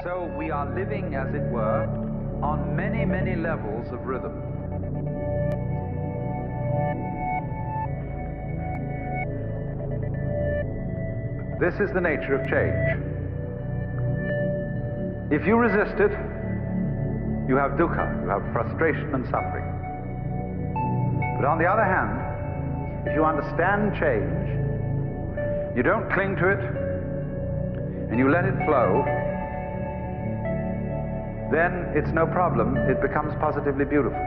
So we are living, as it were, on many, many levels of rhythm. This is the nature of change. If you resist it, you have dukkha, you have frustration and suffering. But on the other hand, if you understand change, you don't cling to it, and you let it flow, then it's no problem. It becomes positively beautiful.